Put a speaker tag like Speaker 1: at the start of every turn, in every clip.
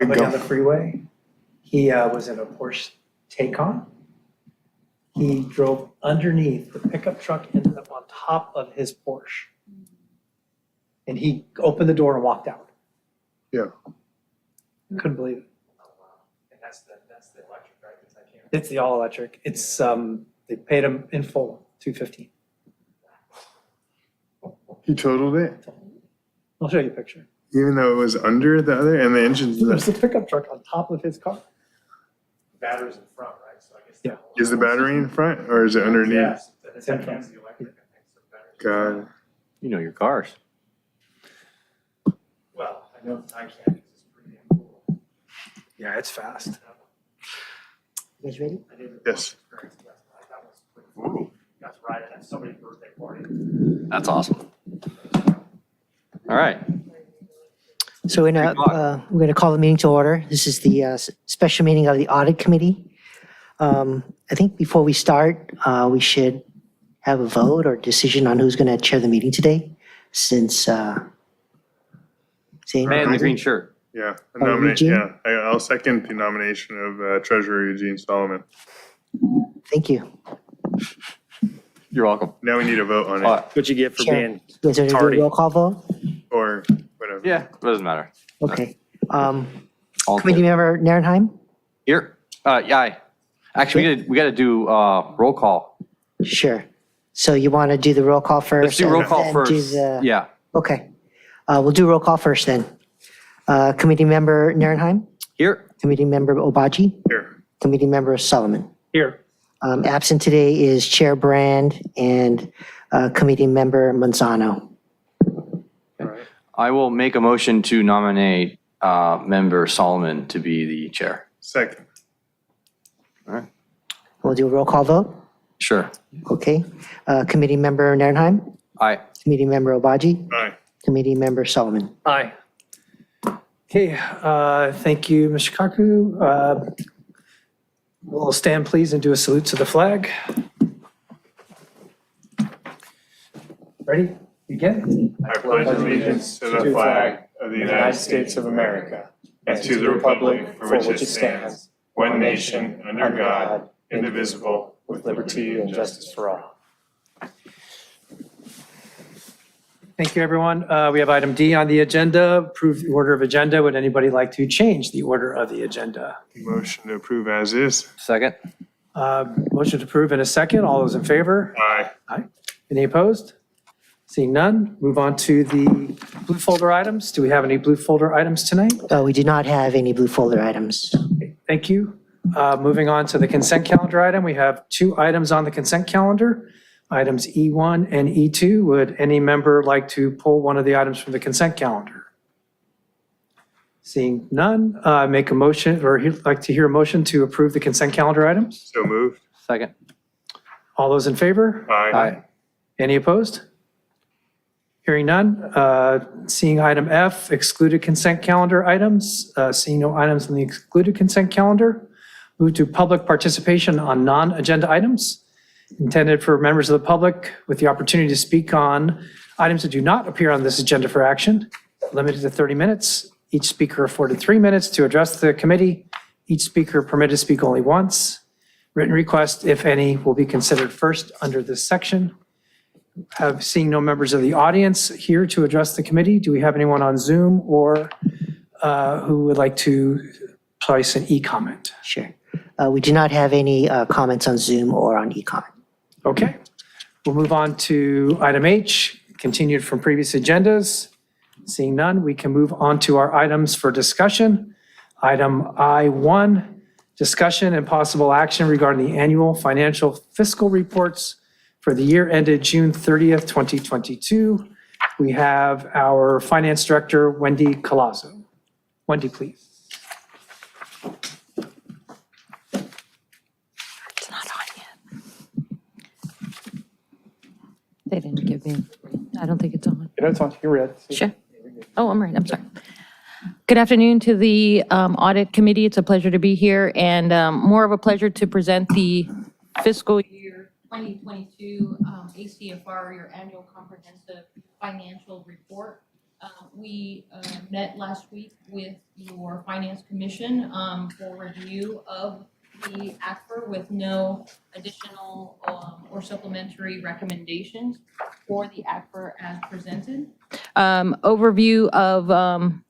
Speaker 1: going down the freeway. He was in a Porsche Taycan. He drove underneath. The pickup truck ended up on top of his Porsche. And he opened the door and walked out.
Speaker 2: Yeah.
Speaker 1: Couldn't believe it.
Speaker 3: And that's the electric, right? Because I can't.
Speaker 1: It's the all electric. It's they paid him in full, $215.
Speaker 2: He totaled it,
Speaker 1: I'll show you a picture.
Speaker 2: even though it was under the other, and the engine's
Speaker 1: There's a pickup truck on top of his car.
Speaker 3: Batteries in front, right? So I guess.
Speaker 1: Yeah.
Speaker 2: Is the battery in front or is it underneath?
Speaker 3: Yes,
Speaker 1: It's in
Speaker 3: that's
Speaker 1: front.
Speaker 3: the electric, I think, so batteries.
Speaker 2: God,
Speaker 4: You know your cars.
Speaker 3: Well, I know I can't, because it's pretty damn cool.
Speaker 1: Yeah, it's fast.
Speaker 5: You guys ready?
Speaker 3: I did.
Speaker 2: Yes.
Speaker 3: Experience last night. That was pretty cool. Got to ride it at somebody's birthday party.
Speaker 4: That's awesome. All right.
Speaker 5: So we're gonna call the meeting to order. This is the special meeting of the Audit Committee. I think before we start, we should have a vote or decision on who's gonna chair the meeting today, since Zane.
Speaker 4: Man in the green shirt.
Speaker 2: yeah,
Speaker 5: Eugene?
Speaker 2: I'll second the nomination of Treasurer Eugene Solomon.
Speaker 5: Thank you.
Speaker 4: You're welcome.
Speaker 2: Now we need a vote on it,
Speaker 6: What you get for
Speaker 5: Chair.
Speaker 6: being
Speaker 5: You guys ready to do
Speaker 6: tardy.
Speaker 5: a roll call vote?
Speaker 2: or whatever.
Speaker 4: Yeah, it doesn't matter.
Speaker 5: Okay.
Speaker 4: All
Speaker 5: Committee member Narenheim?
Speaker 4: Here. Yeah. Actually, we gotta do roll call.
Speaker 5: Sure. So you want to do the roll call first?
Speaker 4: Let's do roll
Speaker 5: and
Speaker 4: call
Speaker 5: then
Speaker 4: first.
Speaker 5: do the-
Speaker 4: Yeah.
Speaker 5: Okay. We'll do roll call first then. Committee member Narenheim?
Speaker 4: Here.
Speaker 5: Committee member Obaji?
Speaker 2: Here,
Speaker 5: Committee member Solomon?
Speaker 1: Here.
Speaker 5: Absent today is Chair Brand and Committee member Manzano.
Speaker 2: all right.
Speaker 4: I will make a motion to nominate member Solomon to be the chair.
Speaker 2: Second,
Speaker 5: We'll do a roll call vote.
Speaker 4: Sure.
Speaker 5: Okay. Committee member Narenheim?
Speaker 4: Aye.
Speaker 5: Committee member Obaji?
Speaker 2: aye.
Speaker 5: Committee member Solomon?
Speaker 1: Aye. Okay, thank you, Mr. Kaku. We'll stand, please, and do a salute to the flag. Ready? Begin.
Speaker 2: I pledge allegiance to the flag of the United States of America and to the republic for which it stands, one nation, under God, indivisible, with liberty and justice for all.
Speaker 1: Thank you, everyone. We have item D on the agenda, approve the order of agenda. Would anybody like to change the order of the agenda?
Speaker 2: Motion to approve as is.
Speaker 4: Second.
Speaker 1: Motion to approve in a second. All those in favor?
Speaker 2: Aye.
Speaker 1: Any opposed? Seeing none, move on to the blue folder items. Do we have any blue folder items tonight?
Speaker 5: We do not have any blue folder items.
Speaker 1: Thank you. Moving on to the consent calendar item, we have 2 items on the consent calendar, items E1 and E2. Would any member like to pull one of the items from the consent calendar? Seeing none, make a motion, or like to hear a motion to approve the consent calendar items?
Speaker 2: So moved.
Speaker 4: Second.
Speaker 1: All those in favor?
Speaker 2: Aye.
Speaker 1: Any opposed? Hearing none. Seeing item F, excluded consent calendar items. Seeing no items on the excluded consent calendar. Move to public participation on non-agenda items intended for members of the public with the opportunity to speak on items that do not appear on this agenda for action. Limited to 30 minutes. Each speaker afforded 3 minutes to address the committee. Each speaker permitted to speak only once. Written request, if any, will be considered first under this section. Seeing no members of the audience here to address the committee, do we have anyone on Zoom or who would like to place an e-comment?
Speaker 5: Sure. We do not have any comments on Zoom or on e-comment.
Speaker 1: Okay, we'll move on to item H, continued from previous agendas. Seeing none, we can move on to our items for discussion. Item I1, discussion and possible action regarding the annual financial fiscal reports for the year ended June 30th, 2022. We have our Finance Director, Wendy Colazzo. Wendy, please.
Speaker 7: It's not on yet. They didn't give me, I don't think it's on.
Speaker 1: You know, it's on, you're red.
Speaker 7: Sure. Oh, I'm right, I'm sorry. Good afternoon to the Audit Committee. It's a pleasure to be here and more of a pleasure to present the fiscal year 2022 ACFR, your annual comprehensive financial report. We met last week with your Finance Commission for review of the ACFR with no additional or supplementary recommendations for the ACFR as presented. Overview of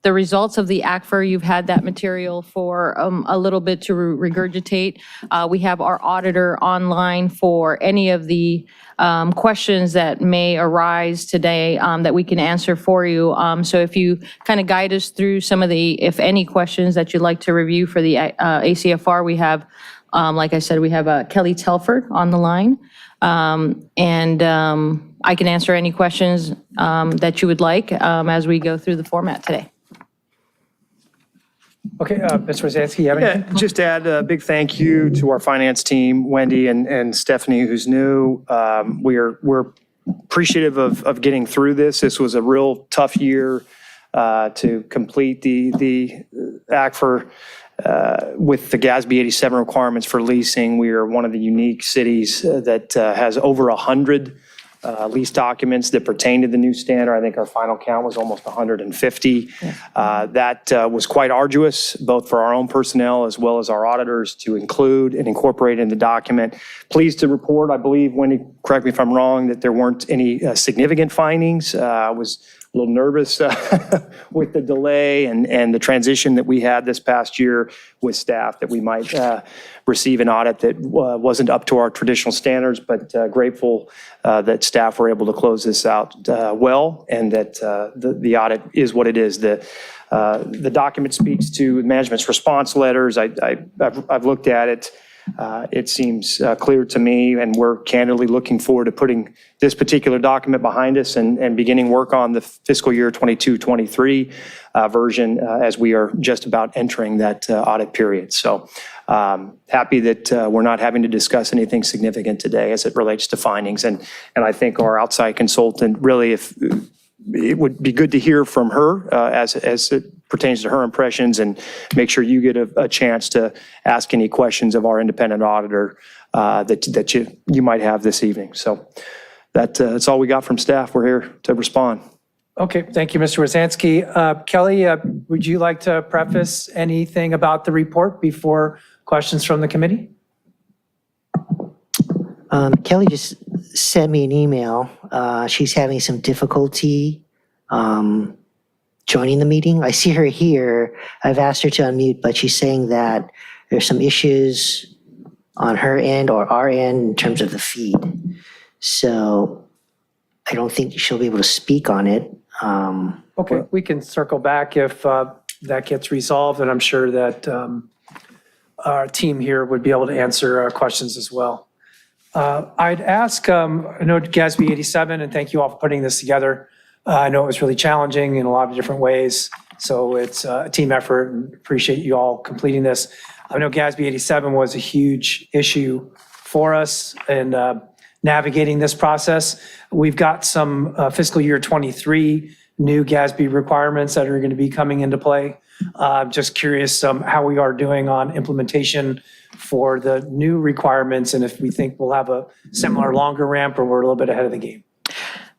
Speaker 7: the results of the ACFR. You've had that material for a little bit to regurgitate. We have our auditor online for any of the questions that may arise today that we can answer for you. So if you kind of guide us through some of the, if any questions that you'd like to review for the ACFR, we have, like I said, we have Kelly Telford on the line. And I can answer any questions that you would like as we go through the format today.
Speaker 1: Okay, Mr. Rosansky, you have anything?
Speaker 2: Yeah, just add a big thank you to our finance team, Wendy and Stephanie, who's new. We're appreciative of getting through this. This was a real tough year to complete the ACFR with the GASB 87 requirements for leasing. We are one of the unique cities that has over 100 lease documents that pertain to the new standard. I think our final count was almost 150. That was quite arduous, both for our own personnel as well as our auditors to include and incorporate in the document. Pleased to report, I believe, Wendy, correct me if I'm wrong, that there weren't any significant findings. I was a little nervous with the delay and the transition that we had this past year with staff, that we might receive an audit that wasn't up to our traditional standards, but grateful that staff were able to close this out well, and that the audit is what it is. The document speaks to management's response letters. I've looked at it. It seems clear to me, and we're candidly looking forward to putting this particular document behind us and beginning work on the fiscal year 22-23 version as we are just about entering that audit period. So happy that we're not having to discuss anything significant today as it relates to findings. And I think our outside consultant, really, if it would be good to hear from her as it pertains to her impressions, and make sure you get a chance to ask any questions of our independent auditor that you might have this evening. So that's all we got from staff. We're here to respond.
Speaker 1: Okay, thank you, Mr. Rosansky. Kelly, would you like to preface anything about the report before questions from the committee?
Speaker 5: Kelly just sent me an email. She's having some difficulty joining the meeting. I see her here. I've asked her to unmute, but she's saying that there's some issues on her end or our end in terms of the feed. So I don't think she'll be able to speak on it.
Speaker 1: Okay, we can circle back if that gets resolved, and I'm sure that our team here would be able to answer questions as well. I'd ask, I know GASB 87, and thank you all for putting this together. I know it was really challenging in a lot of different ways, so it's a team effort, and appreciate you all completing this. I know GASB 87 was a huge issue for us in navigating this process. We've got some fiscal year 23 new GASB requirements that are going to be coming into play. Just curious how we are doing on implementation for the new requirements, and if we think we'll have a similar longer ramp or we're a little bit ahead of the game.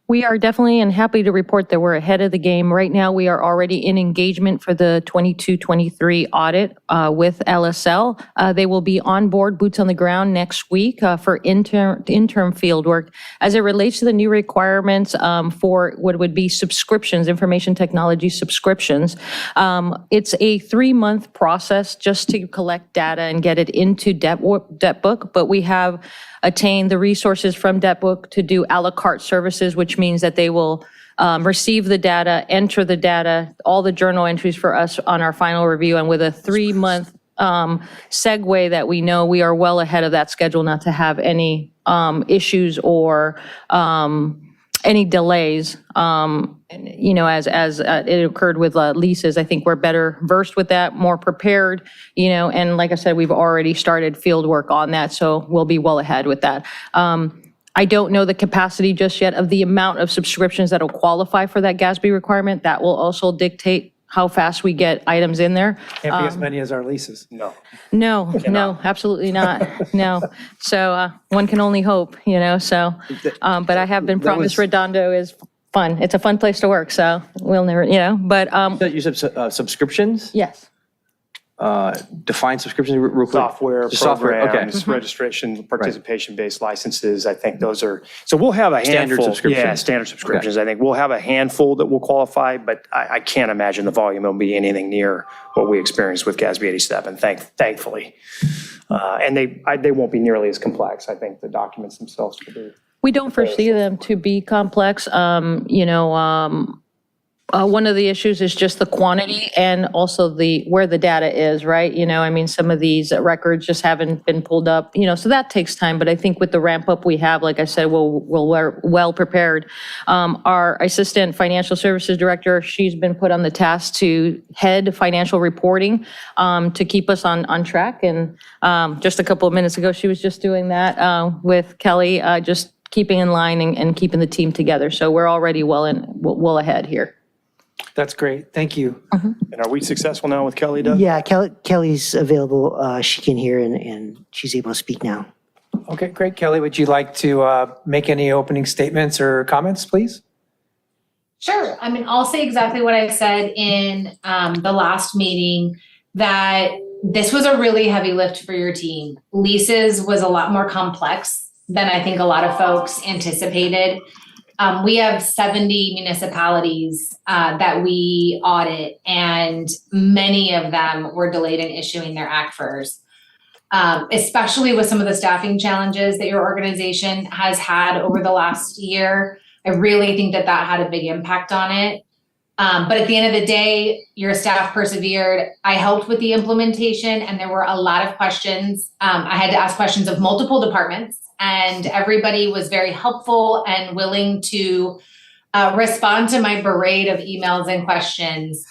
Speaker 7: We are definitely and happy to report that we're ahead of the game. Right now, we are already in engagement for the 22-23 audit with LSL. They will be on board, boots on the ground next week for interim field work. As it relates to the new requirements for what would be subscriptions, information technology subscriptions, it's a 3-month process just to collect data and get it into DebtBook, but we have attained the resources from DebtBook to do a la carte services, which means that they will receive the data, enter the data, all the journal entries for us on our final review, and with a 3-month segue that we know we are well ahead of that schedule not to have any issues or any delays. You know, as it occurred with leases, I think we're better versed with that, more prepared, you know, and like I said, we've already started field work on that, so we'll be well ahead with that. I don't know the capacity just yet of the amount of subscriptions that will qualify for that GASB requirement. That will also dictate how fast we get items in there.
Speaker 1: Can't be as many as our leases.
Speaker 2: No.
Speaker 7: No, absolutely not. No. So one can only hope, you know, so, but I have been promised Redondo is fun. It's a fun place to work, so we'll never, but,
Speaker 4: You said subscriptions?
Speaker 7: yes.
Speaker 4: Define subscriptions real quick.
Speaker 2: Software,
Speaker 4: Just software, okay.
Speaker 2: programs, registration, participation-based licenses. I think those are, so we'll have a handful.
Speaker 4: Standard subscriptions.
Speaker 2: Yeah, standard subscriptions. I think we'll have a handful that will qualify, but I can't imagine the volume will be anything near what we experienced with GASB 87, thankfully. And they won't be nearly as complex. I think the documents themselves will be.
Speaker 7: We don't foresee them to be complex. One of the issues is just the quantity and also where the data is, right? Some of these records just haven't been pulled up, so that takes time. But I think with the ramp up we have, like I said, we're well prepared. Our assistant financial services director, she's been put on the task to head financial reporting to keep us on track. And just a couple of minutes ago, she was just doing that with Kelly, just keeping in line and keeping the team together. So we're already well ahead here.
Speaker 1: That's great. Thank you.
Speaker 2: And are we successful now with Kelly, Doug?
Speaker 5: Yeah, Kelly's available. She can hear and she's able to speak now.
Speaker 1: Okay, great. Kelly, would you like to make any opening statements or comments, please?
Speaker 6: Sure. I'll say exactly what I said in the last meeting, that this was a really heavy lift for your team. Leases was a lot more complex than I think a lot of folks anticipated. We have 70 municipalities that we audit, and many of them were delayed in issuing their ACFRs, especially with some of the staffing challenges that your organization has had over the last year. I really think that had a big impact on it. But at the end of the day, your staff persevered. I helped with the implementation, and there were a lot of questions. I had to ask questions of multiple departments, and everybody was very helpful and willing to respond to my parade of emails and questions.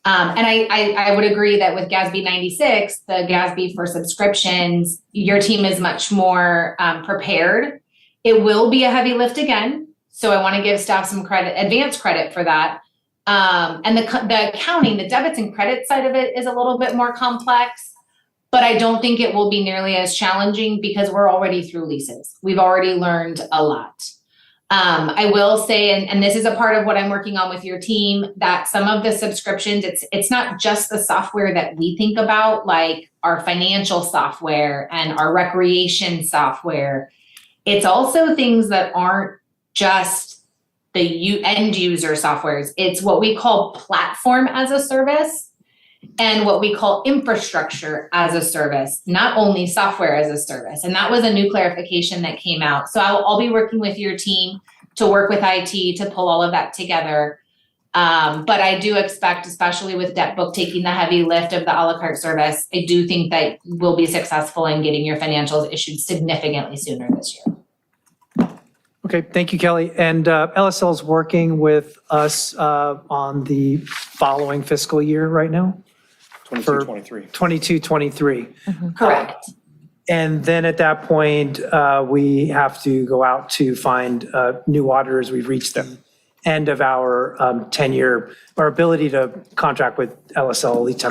Speaker 6: And I would agree that with GASB 96, the GASB for subscriptions, your team is much more prepared. It will be a heavy lift again, so I want to give staff some advance credit for that. And the accounting, the debits and credits side of it is a little bit more complex, but I don't think it will be nearly as challenging because we're already through leases. We've already learned a lot. I will say, and this is a part of what I'm working on with your team, that some of the subscriptions, it's not just the software that we think about, like our financial software and our recreation software. It's also things that aren't just the end user softwares. It's what we call platform as a service and what we call infrastructure as a service, not only software as a service. And that was a new clarification that came out. So I'll be working with your team to work with IT to pull all of that together. But I do expect, especially with debt book taking the heavy lift of the a la carte service, I do think that we'll be successful in getting your financials issued significantly sooner this year.
Speaker 1: Okay, thank you, Kelly. And LSL is working with us on the following fiscal year right now?
Speaker 2: 22-23.
Speaker 1: 22-23.
Speaker 6: Correct.
Speaker 1: And then at that point, we have to go out to find new auditors. We've reached the end of our tenure, our ability to contract with LSL.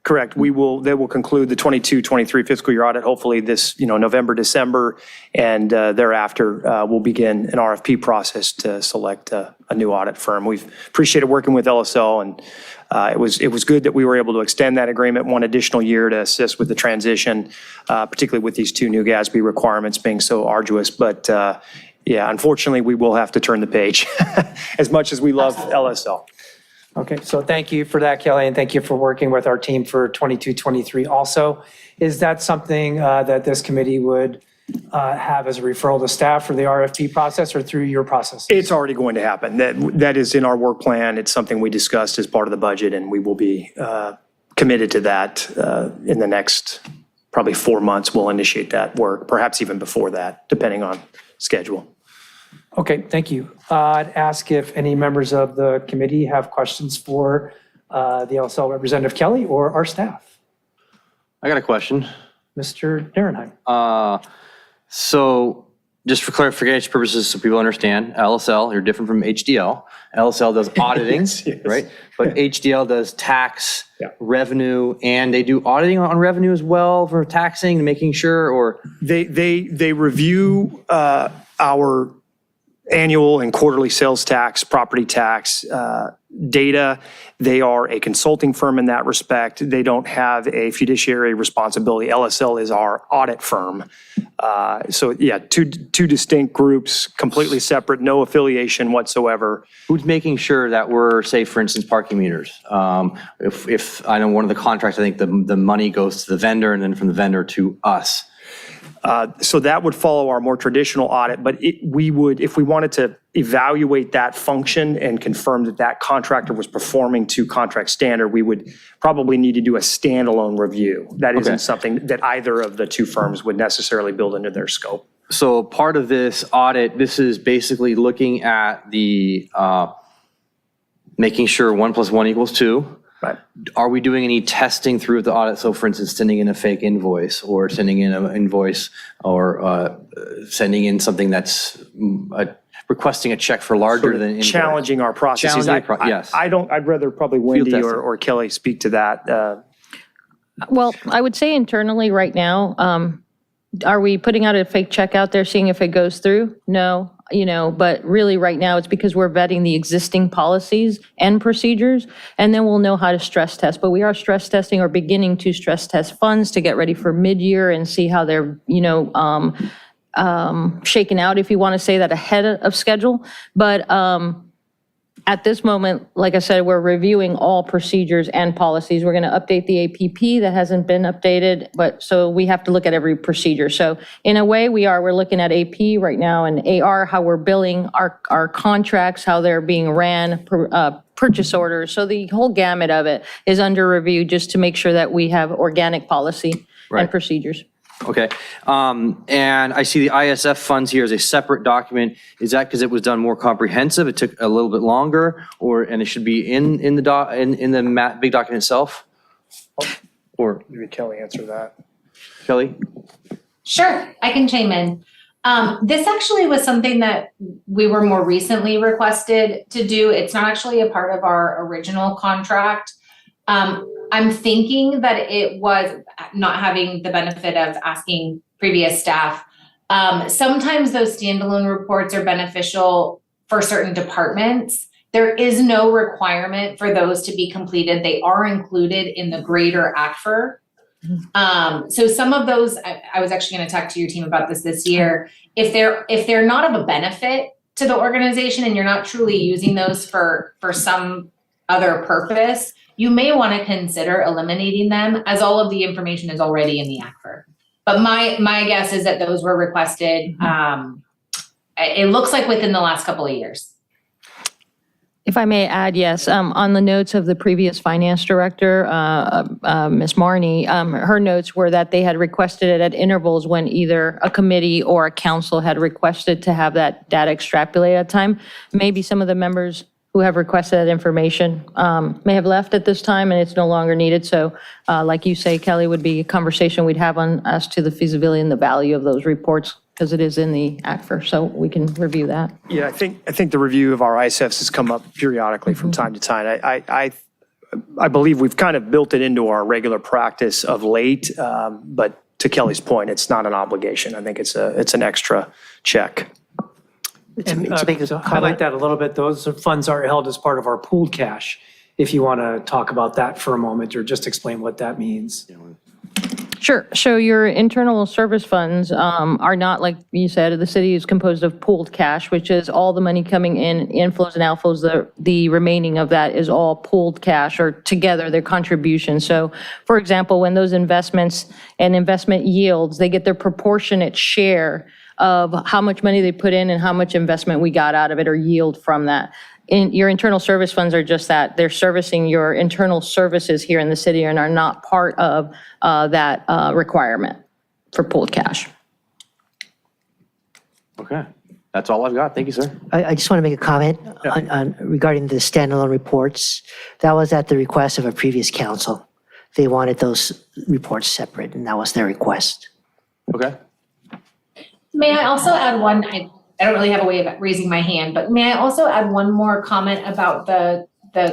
Speaker 2: Correct. They will conclude the 22-23 fiscal year audit, hopefully this, November, December, and thereafter we'll begin an RFP process to select a new audit firm. We've appreciated working with LSL, and it was good that we were able to extend that agreement one additional year to assist with the transition, particularly with these two new GASB requirements being so arduous. But yeah, unfortunately, we will have to turn the page as much as we love LSL.
Speaker 1: Okay, so thank you for that, Kelly, and thank you for working with our team for 22-23 also. Is that something that this committee would have as a referral to staff for the RFP process or through your process?
Speaker 2: It's already going to happen. That is in our work plan. It's something we discussed as part of the budget, and we will be committed to that in the next probably 4 months. We'll initiate that work, perhaps even before that, depending on schedule.
Speaker 1: Okay, thank you. I'd ask if any members of the committee have questions for the LSL representative Kelly or our staff.
Speaker 4: I got a question.
Speaker 1: Mr. Nierenheim.
Speaker 4: So just for clarification purposes, so people understand, LSL, you're different from HDL. LSL does auditing,
Speaker 2: Yes.
Speaker 4: right? But HDL does tax,
Speaker 2: Yeah.
Speaker 4: revenue, and they do auditing on revenue as well for taxing and making sure, or?
Speaker 2: They review our
Speaker 8: annual and quarterly sales tax, property tax data. They are a consulting firm in that respect. They don't have a fiduciary responsibility. LSL is our audit firm. So yeah, two distinct groups, completely separate, no affiliation whatsoever.
Speaker 4: Who's making sure that we're, say, for instance, parking meters? If I know one of the contracts, I think the money goes to the vendor and then from the vendor to us.
Speaker 8: So that would follow our more traditional audit, but we would, if we wanted to evaluate that function and confirm that that contractor was performing to contract standard, we would probably need to do a standalone review. That isn't something that either of the two firms would necessarily build into their scope.
Speaker 4: So part of this audit, this is basically looking at the, making sure 1 + 1 = 2.
Speaker 8: Right.
Speaker 4: Are we doing any testing through the audit? So for instance, sending in a fake invoice or sending in an invoice or sending in something that's requesting a check for larger than invoice.
Speaker 8: Challenging our processes.
Speaker 4: Yes.
Speaker 8: I'd rather probably Wendy
Speaker 4: testing.
Speaker 8: or Kelly speak to that.
Speaker 7: Well, I would say internally right now, are we putting out a fake check out there, seeing if it goes through? No, but really right now it's because we're vetting the existing policies and procedures, and then we'll know how to stress test. But we are stress testing or beginning to stress test funds to get ready for mid-year and see how they're, shaken out, if you want to say that, ahead of schedule. But at this moment, like I said, we're reviewing all procedures and policies. We're going to update the APP that hasn't been updated, but so we have to look at every procedure. So in a way, we're looking at AP right now and AR, how we're billing our contracts, how they're being ran, purchase orders. So the whole gamut of it is under review just to make sure that we have organic policy and procedures.
Speaker 4: Okay. And I see the ISF funds here as a separate document. Is that because it was done more comprehensive? It took a little bit longer, and it should be in the big document itself? Or
Speaker 8: Maybe Kelly answer that.
Speaker 4: Kelly?
Speaker 6: Sure, I can chime in. This actually was something that we were more recently requested to do. It's not actually a part of our original contract. I'm thinking that it was not having the benefit of asking previous staff. Sometimes those standalone reports are beneficial for certain departments. There is no requirement for those to be completed. They are included in the greater ACFR. So some of those, I was actually going to talk to your team about this year. If they're not of a benefit to the organization and you're not truly using those for some other purpose, you may want to consider eliminating them, as all of the information is already in the ACFR. But my guess is that those were requested, it looks like within the last couple of years.
Speaker 7: If I may add, yes, on the notes of the previous finance director, Ms. Marnie, her notes were that they had requested it at intervals when either a committee or a council had requested to have that data extrapolated at a time. Maybe some of the members who have requested that information may have left at this time and it's no longer needed. So like you say, Kelly, would be a conversation we'd have on as to the feasibility and the value of those reports, because it is in the ACFR, so we can review that.
Speaker 8: Yeah, I think the review of our ISFs has come up periodically from time to time. I believe we've kind of built it into our regular practice of late, but to Kelly's point, it's not an obligation. I think it's an extra check.
Speaker 1: And to highlight that a little bit, those funds are held as part of our pooled cash. If you want to talk about that for a moment or just explain what that means.
Speaker 7: Sure. So your internal service funds are not, like you said, the city is composed of pooled cash, which is all the money coming in, inflows and outflows. The remaining of that is all pooled cash, or together, their contributions. So for example, when those investments and investment yields, they get their proportionate share of how much money they put in and how much investment we got out of it or yield from that. Your internal service funds are just that. They're servicing your internal services here in the city and are not part of that requirement for pooled cash.
Speaker 4: Okay. That's all I've got. Thank you, sir.
Speaker 5: I just want to make a comment on regarding the standalone reports. That was at the request of a previous council. They wanted those reports separate, and that was their request.
Speaker 4: Okay.
Speaker 6: May I also add one, I don't really have a way of raising my hand, but may I also add one more comment about the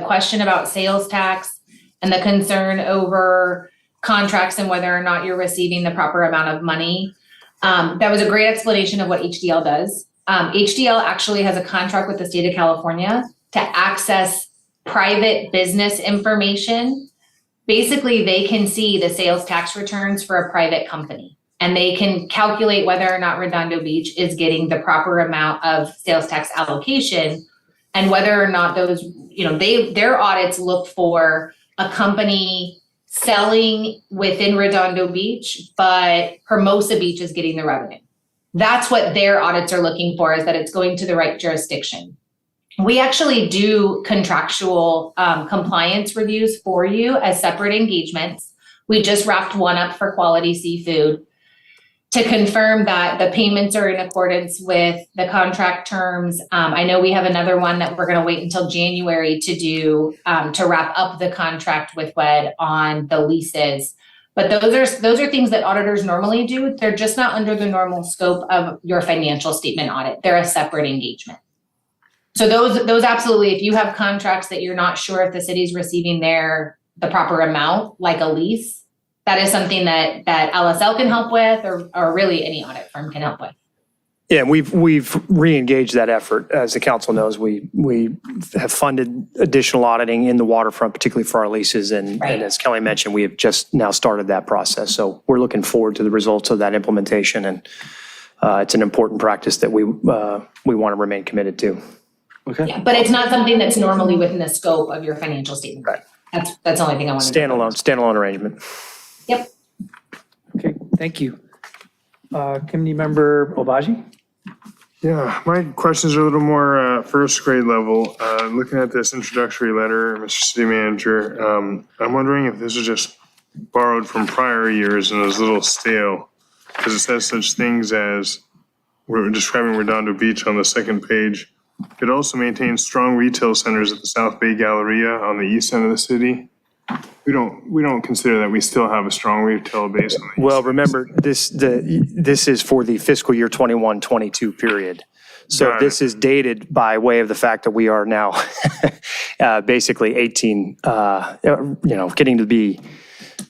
Speaker 6: question about sales tax and the concern over contracts and whether or not you're receiving the proper amount of money? That was a great explanation of what HDL does. HDL actually has a contract with the state of California to access private business information. Basically, they can see the sales tax returns for a private company, and they can calculate whether or not Redondo Beach is getting the proper amount of sales tax allocation, and whether or not those, their audits look for a company selling within Redondo Beach, but Hermosa Beach is getting the revenue. That's what their audits are looking for, is that it's going to the right jurisdiction. We actually do contractual compliance reviews for you as separate engagements. We just wrapped one up for Quality Seafood to confirm that the payments are in accordance with the contract terms. I know we have another one that we're going to wait until January to do to wrap up the contract with WED on the leases. But those are things that auditors normally do. They're just not under the normal scope of your financial statement audit. They're a separate engagement. So those absolutely, if you have contracts that you're not sure if the city's receiving the proper amount, like a lease, that is something that LSL can help with, or really any audit firm can help with.
Speaker 8: Yeah, we've re-engaged that effort. As the council knows, we have funded additional auditing in the waterfront, particularly for our leases. And as Kelly mentioned, we have just now started that process. So we're looking forward to the results of that implementation. And it's an important practice that we want to remain committed to.
Speaker 4: Okay.
Speaker 6: Yeah, but it's not something that's normally within the scope of your financial statement.
Speaker 8: Right.
Speaker 6: That's the only thing I want to
Speaker 8: Standalone arrangement.
Speaker 6: Yep.
Speaker 1: Okay, thank you. Committee member Obaji?
Speaker 2: Yeah, my questions are a little more first grade level. Looking at this introductory letter, Mr. City Manager, I'm wondering if this is just borrowed from prior years and is a little stale, because it says such things as, we're describing Redondo Beach on the second page. It also maintains strong retail centers at the South Bay Galleria on the east end of the city. We don't consider that we still have a strong retail base on the east.
Speaker 8: Well, remember, this is for the fiscal year 21-22 period. So this is dated by way of the fact that we are now basically 18, getting to be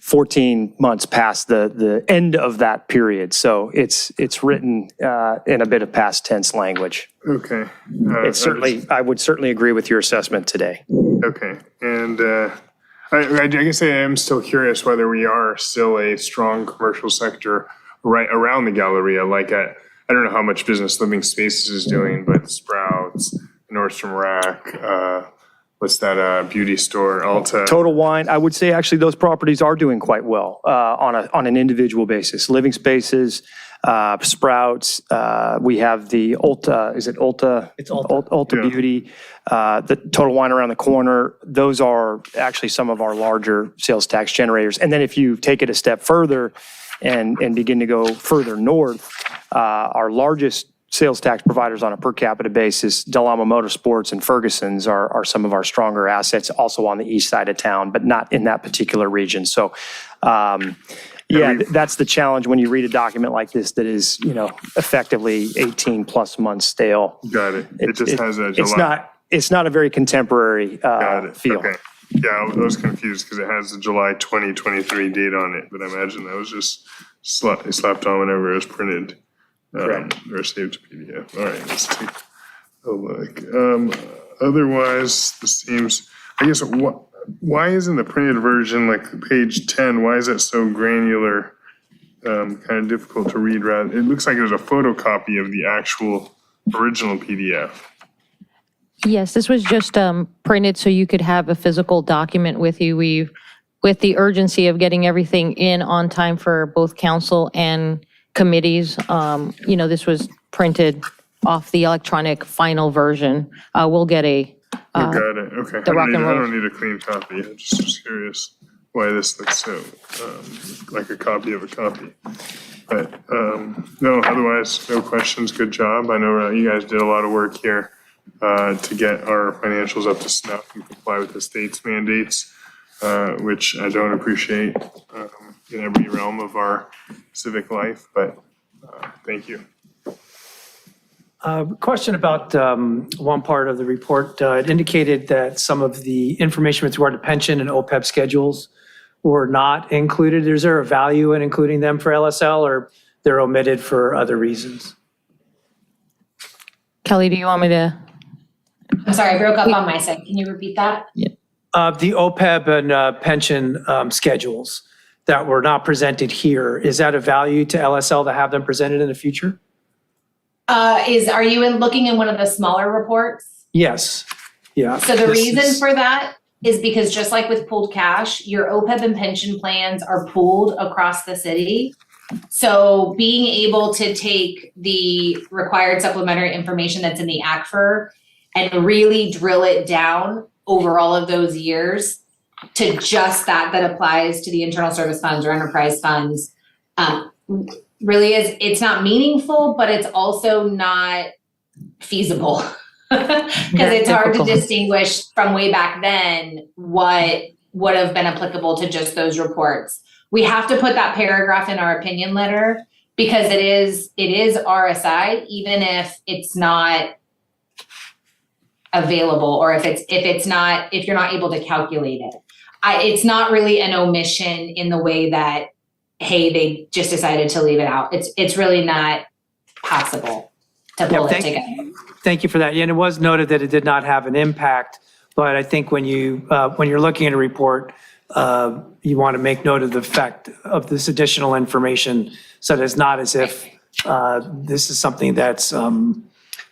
Speaker 8: 14 months past the end of that period. So it's written in a bit of past tense language.
Speaker 2: Okay.
Speaker 8: I would certainly agree with your assessment today.
Speaker 2: Okay, and I guess I am still curious whether we are still a strong commercial sector right around the Galleria. Like I don't know how much business Living Spaces is doing, but Sprouts, Nordstrom Rack, what's that beauty store, Ulta.
Speaker 8: Total Wine, I would say actually those properties are doing quite well on an individual basis. Living Spaces, Sprouts, we have the Ulta, is it Ulta?
Speaker 1: It's Ulta.
Speaker 8: Ulta
Speaker 2: Yeah.
Speaker 8: Beauty, the Total Wine around the corner. Those are actually some of our larger sales tax generators. And then if you take it a step further and begin to go further north, our largest sales tax providers on a per capita basis, Del Amo Motorsports and Ferguson's are some of our stronger assets, also on the east side of town, but not in that particular region. So, that's the challenge when you read a document like this that is, effectively 18 plus months stale.
Speaker 2: Got it. It just has a July.
Speaker 8: It's not a very contemporary
Speaker 2: Got it.
Speaker 8: feel.
Speaker 2: Okay. Yeah, I was confused because it has the July 2023 date on it, but I imagine that was just slapped on whenever it was printed.
Speaker 8: Correct.
Speaker 2: Or saved to PDF. All right, let's take a look. Otherwise, this seems, I guess, why isn't the printed version, like page 10, why is it so granular, kind of difficult to read? Rather, it looks like there's a photocopy of the actual original PDF.
Speaker 7: Yes, this was just printed so you could have a physical document with you. With the urgency of getting everything in on time for both council and committees, this was printed off the electronic final version. We'll get a
Speaker 2: Got it, okay.
Speaker 7: the rock and
Speaker 2: I
Speaker 7: roll.
Speaker 2: don't need a clean copy. I'm just curious why this looks so, like a copy of a copy. But, no, otherwise, no questions. Good job. I know you guys did a lot of work here to get our financials up to snuff and comply with the state's mandates, which I don't appreciate in every realm of our civic life, but thank you.
Speaker 1: Question about one part of the report. It indicated that some of the information with regard to pension and OPEB schedules were not included. Is there a value in including them for LSL, or they're omitted for other reasons?
Speaker 7: Kelly, do you want me to?
Speaker 6: I'm sorry, I broke up on my side. Can you repeat that?
Speaker 1: The OPEB and pension schedules that were not presented here, is that of value to LSL to have them presented in the future?
Speaker 6: Are you looking in one of the smaller reports?
Speaker 1: Yes. Yeah.
Speaker 6: So the
Speaker 1: This
Speaker 6: reason
Speaker 1: is-
Speaker 6: for that is because just like with pooled cash, your OPEB and pension plans are pooled across the city. So being able to take the required supplementary information that's in the ACFR and really drill it down over all of those years to just that applies to the internal service funds or enterprise funds, really is, it's not meaningful, but it's also not feasible. Because it's hard to distinguish from way back then what would have been applicable to just those reports. We have to put that paragraph in our opinion letter because it is RSI, even if it's not available or if you're not able to calculate it. It's not really an omission in the way that, hey, they just decided to leave it out. It's really not possible to pull it together.
Speaker 1: Thank you for that. Yeah, and it was noted that it did not have an impact, but I think when you're looking at a report, you want to make note of the fact of this additional information, so that it's not as if this is something that's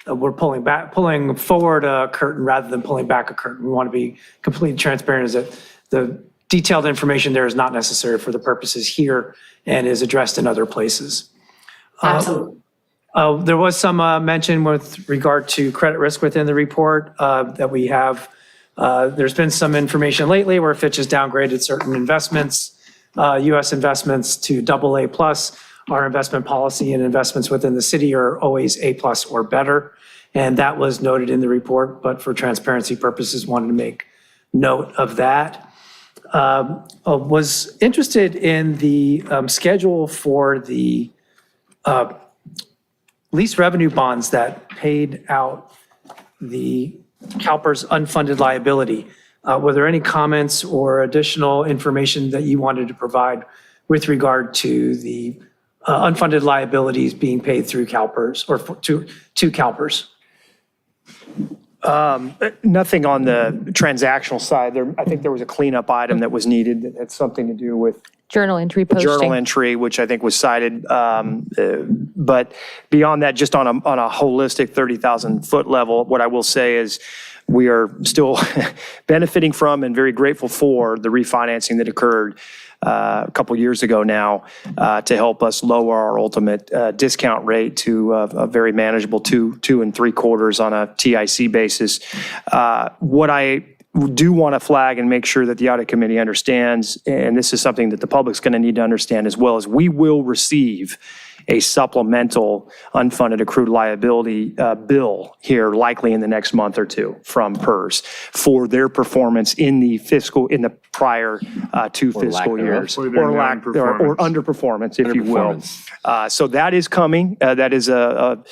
Speaker 1: we're pulling forward a curtain rather than pulling back a curtain. We want to be completely transparent, is that the detailed information there is not necessary for the purposes here and is addressed in other places.
Speaker 6: Absolutely.
Speaker 1: There was some mention with regard to credit risk within the report that we have. There's been some information lately where Fitch has downgraded certain investments, U.S. investments to AA+. Our investment policy and investments within the city are always A+ or better. And that was noted in the report, but for transparency purposes, wanted to make note of that. Was interested in the schedule for the lease revenue bonds that paid out the CalPERS unfunded liability. Were there any comments or additional information that you wanted to provide with regard to the unfunded liabilities being paid through CalPERS or to CalPERS?
Speaker 8: Nothing on the transactional side. I think there was a cleanup item that was needed that had something to do with
Speaker 7: Journal entry posting.
Speaker 8: journal entry, which I think was cited. But beyond that, just on a holistic 30,000 foot level, what I will say is we are still benefiting from and very grateful for the refinancing that occurred a couple years ago now to help us lower our ultimate discount rate to a very manageable 2 3/4 on a TIC basis. What I do want to flag and make sure that the audit committee understands, and this is something that the public's going to need to understand as well, is we will receive a supplemental unfunded accrued liability bill here likely in the next month or two from PERS for their performance in the prior 2 fiscal years.
Speaker 2: Or their
Speaker 8: Or
Speaker 2: non-performance.
Speaker 8: underperformance, if you will. So that is coming. That is a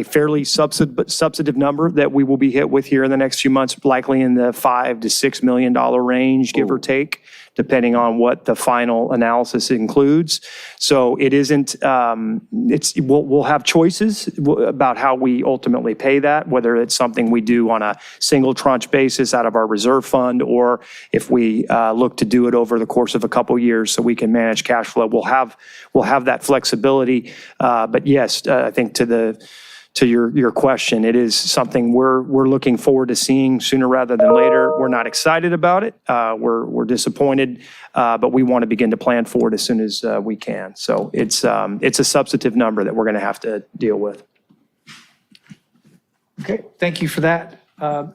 Speaker 8: fairly substantive number that we will be hit with here in the next few months, likely in the $5 to $6 million range, give or take, depending on what the final analysis includes. So it isn't, we'll have choices about how we ultimately pay that, whether it's something we do on a single tranche basis out of our reserve fund, or if we look to do it over the course of a couple years so we can manage cash flow. We'll have that flexibility. But yes, I think to your question, it is something we're looking forward to seeing sooner rather than later. We're not excited about it. We're disappointed, but we want to begin to plan for it as soon as we can. So it's a substantive number that we're going to have to deal with.
Speaker 1: Okay, thank you for that.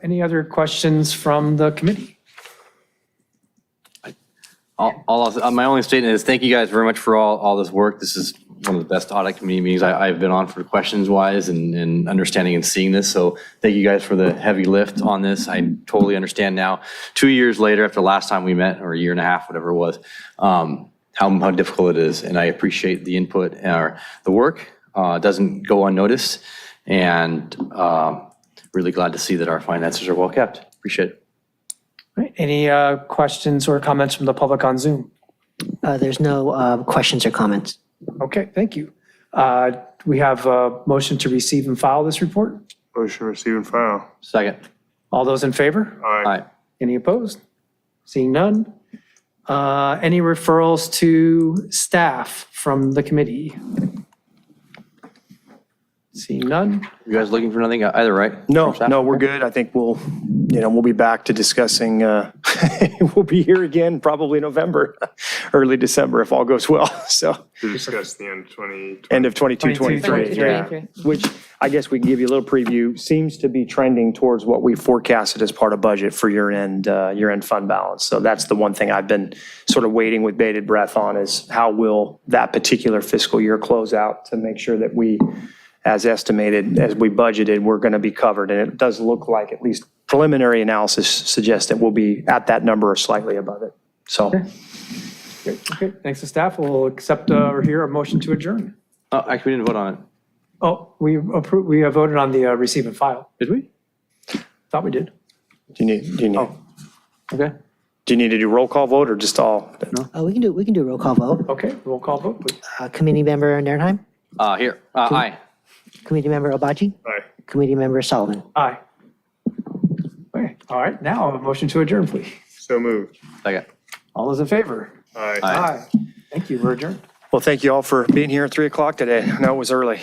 Speaker 1: Any other questions from the committee?
Speaker 4: My only statement is thank you guys very much for all this work. This is one of the best audit committee meetings I've been on for questions wise and understanding and seeing this. So thank you guys for the heavy lift on this. I totally understand now, 2 years later after the last time we met, or a year and a half, whatever it was, how difficult it is. And I appreciate the input or the work. Doesn't go unnoticed, and really glad to see that our finances are well kept. Appreciate it.
Speaker 1: All right, any questions or comments from the public on Zoom?
Speaker 5: There's no questions or comments.
Speaker 1: Okay, thank you. We have a motion to receive and file this report.
Speaker 2: Motion receive and file.
Speaker 4: Second.
Speaker 1: All those in favor?
Speaker 4: Aye.
Speaker 1: Any opposed? Seeing none. Any referrals to staff from the committee? Seeing none.
Speaker 4: You guys looking for nothing either, right?
Speaker 8: No,
Speaker 4: From staff?
Speaker 8: no, we're good. I think we'll be back to discussing, we'll be here again probably November, early December if all goes well. So
Speaker 2: To discuss the end of 2020.
Speaker 8: end of 22, 23.
Speaker 7: 22,
Speaker 8: Yeah.
Speaker 7: 23.
Speaker 8: Which I guess we can give you a little preview, seems to be trending towards what we forecasted as part of budget for year-end fund balance. So that's the one thing I've been sort of waiting with bated breath on is how will that particular fiscal year close out to make sure that we, as estimated, as we budgeted, we're going to be covered. And it does look like, at least preliminary analysis suggests that we'll be at that number or slightly above it. So
Speaker 1: Great. Okay, thanks to staff. We'll accept or hear a motion to adjourn.
Speaker 4: Oh, actually, we didn't vote on it.
Speaker 1: Oh, we have voted on the receive and file.
Speaker 4: Did we?
Speaker 1: Thought we did.
Speaker 8: do you need
Speaker 1: Okay,
Speaker 8: to do roll call vote or just all?
Speaker 5: We can do a roll call vote.
Speaker 1: okay, roll call vote, please.
Speaker 5: Committee member Nernheim,
Speaker 4: Here, aye.
Speaker 5: committee member Obaji,
Speaker 2: Aye.
Speaker 5: committee member Sullivan.
Speaker 1: Aye. Okay, all right, now a motion to adjourn, please.
Speaker 2: So moved.
Speaker 4: Second.
Speaker 1: All those in favor?
Speaker 2: Aye.
Speaker 4: Aye.
Speaker 1: Thank you, we're adjourned.
Speaker 8: Well, thank you all for being here at 3 o'clock today. I know it was early.